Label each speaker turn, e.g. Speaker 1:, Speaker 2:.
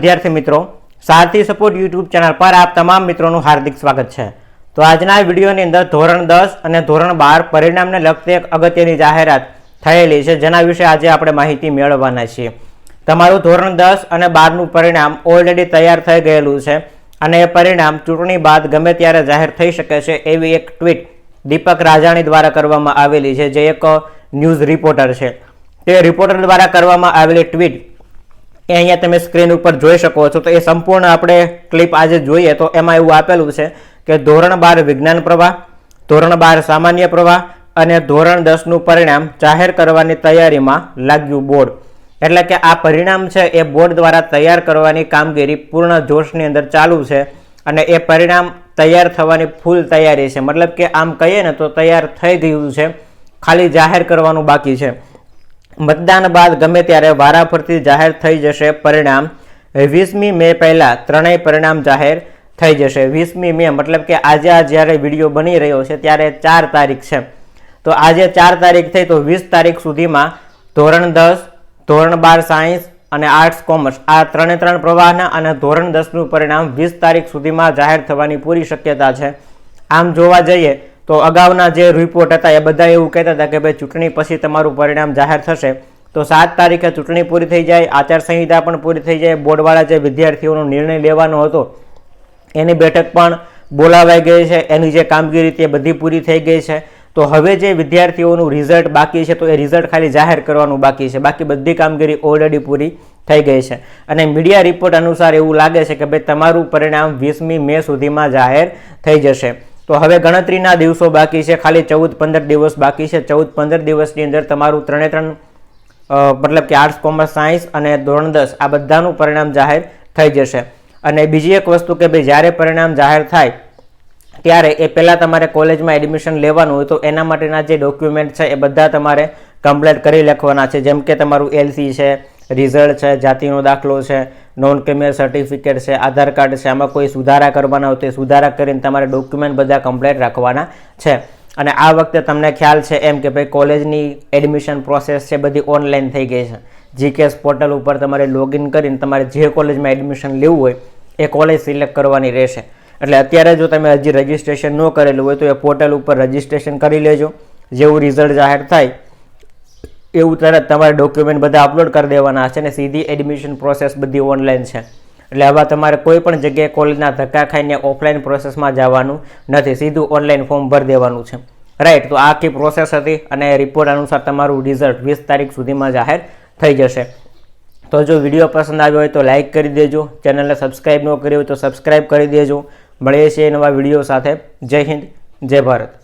Speaker 1: विद्यार्थी मित्रों, सारथी support YouTube channel पर आप तमाम मित्रों નું हार्दिक स्वागत है। तो આજના વિડિયોની અંદર ધોરણ 10 અને ધોરણ 12 પરિણામને લગતી એક અગત્યની જાહેરાત થયેલી છે, જેના વિશે આજે આપણે માહિતી મેળવવાના છીએ। તમારું ધોરણ 10 અને 12 નું પરિણામ ઓલરેડી તૈયાર થઈ ગયેલું છે અને એ પરિણામ ચૂંટણી બાદ ગમે ત્યારે જાહેર થઈ શકે છે એવી એક ટ્વીટ દીપક રાજાણી દ્વારા કરવામાં આવેલી છે, જે એક ન્યૂઝ રિપોર્ટર છે। તે રિપોર્ટર દ્વારા કરવામાં આવેલી ટ્વીટ અહીંયા તમે સ્ક્રીન ઉપર જોઈ શકો છો। તો એ સંપૂર્ણ આપણે ક્લિપ આજે જોઈએ તો એમાં એવું આપેલું છે કે ધોરણ 12 વિજ્ઞાન પ્રવાહ, ધોરણ 12 સામાન્ય પ્રવાહ અને ધોરણ 10 નું પરિણામ જાહેર કરવાની તૈયારીમાં લાગ્યું બોર્ડ। એટલે કે આ પરિણામ છે એ બોર્ડ દ્વારા તૈયાર કરવાની કામગીરી પૂર્ણ જોશની અંદર ચાલુ છે અને એ પરિણામ તૈયાર થવાની ફૂલ તૈયારી છે। મતલબ કે આમ કહીએ ને તો તૈયાર થઈ ગયું છે, ખાલી જાહેર કરવાનું બાકી છે। मतदान बाद गमे त्यारे वाराफरती जाहिर थई जशे परिणाम। 20मी मे पहला त्रणेय परिणाम जाहिर थई जशे। 20मी मे मतलब के आज ज्यारे विडियो बनी रह्यो छे त्यारे 4 तारीख छे, तो आज 4 तारीख थई तो 20 तारीख सुधीमां धोरण 10, धोरण 12 साइंस અને आर्ट्स कॉमर्स आ त्रण प्रवाहना અને ધોરણ 10 નું પરિણામ 20 તારીખ સુધીમાં જાહેર થવાની પૂરી શક્યતા છે। આમ જોવા જઈએ तो अगाउना जे रिपोर्ट था ए बधा एवुं कहेता हता के भाई चूंटणी पछी तमारुं परिणाम जाहेर थशे, तो 7 तारीखे चूंटणी पूरी थई जाए, आचारसंहिता पण पूरी थई जाए, बोर्डवाळा जे विद्यार्थीओनो निर्णय लेवानो हतो एनी बेठक पण बोलावाई गई छे, एनी जे कामगीरी ते बधी पूरी थई गई छे। तो हवे जे विद्यार्थीओनुं रिजल्ट बाकी छे तो ए रिजल्ट खाली जाहेर करवानुं बाकी छे, बाकी बधी कामगीरी ऑलरेडी पूरी थई गई छे। अने मीडिया रिपोर्ट अनुसार एवुं लागे छे के भाई तमारुं परिणाम 20मी मे सुधीमां जाहेर थई जशे। तो हवे गणतरीना दिवसों बाकी है, खाली 14-15 दिवस बाकी है। 14-15 दिवसनी अंदर तमारुं त्रणेय मतलब कि आर्ट्स कॉमर्स साइंस और धोरण 10 आ बधानुं परिणाम जाहिर थई जशे। अने बीजी एक वस्तु के भाई ज्यारे परिणाम जाहिर थाय त्यारे ए पहेला तमारे कॉलेज में एडमिशन लेवानुं होय तो एना माटेना जे डॉक्यूमेंट छे ए बधा तमारे कम्प्लीट करी लखवाना छे, जेम के तमारुं एलसी छे, रिजल्ट है, जातिनो दाखलो है, नॉन क्रिमिनल सर्टिफिकेट है, आधार कार्ड है, आमां कोई सुधारा करवाना हो तो सुधारा करीने तमारे डॉक्यूमेंट बधा कम्प्लीट राखवाना छे। अने आ वखते तमने ख्याल है एम के भाई कॉलेजनी एडमिशन प्रोसेस है बधी ऑनलाइन थई गई है। जीकेएस पोर्टल पर तमारे लॉगिन करीने तमारे जे कॉलेज में एडमिशन लेवुं होय ए कॉलेज सिलेक्ट करवानी रहेशे। एटले अत्यारे जो तमे हजी रजिस्ट्रेशन न करेलुं होय तो ए पोर्टल पर रजिस्ट्रेशन करी लेजो। जेवुं रिजल्ट जाहिर थाय एवं तरह तमारे डॉक्यूमेंट बधा अपलोड कर देवाना छे ने सीधी एडमिशन प्रोसेस बधी ऑनलाइन है। एटले हवे तमारे कोईपण जग्याए कॉलेजना धक्का खाईने ऑफलाइन प्रोसेस में जवानुं नथी, सीधुं ऑनलाइन फॉर्म भरी देवानुं छे। राइट, तो आखी प्रोसेस हती अने रिपोर्ट अनुसार तमारुं रिजल्ट 20 तारीख सुधीमां जाहिर थई जशे। तो जो विडियो पसंद आव्यो होय तो लाइक करी देजो, चेनलने सब्सक्राइब न करी होय तो सब्सक्राइब करी देजो। मळीए छीए नवा विडियो साथे। जय हिंद, जय भारत।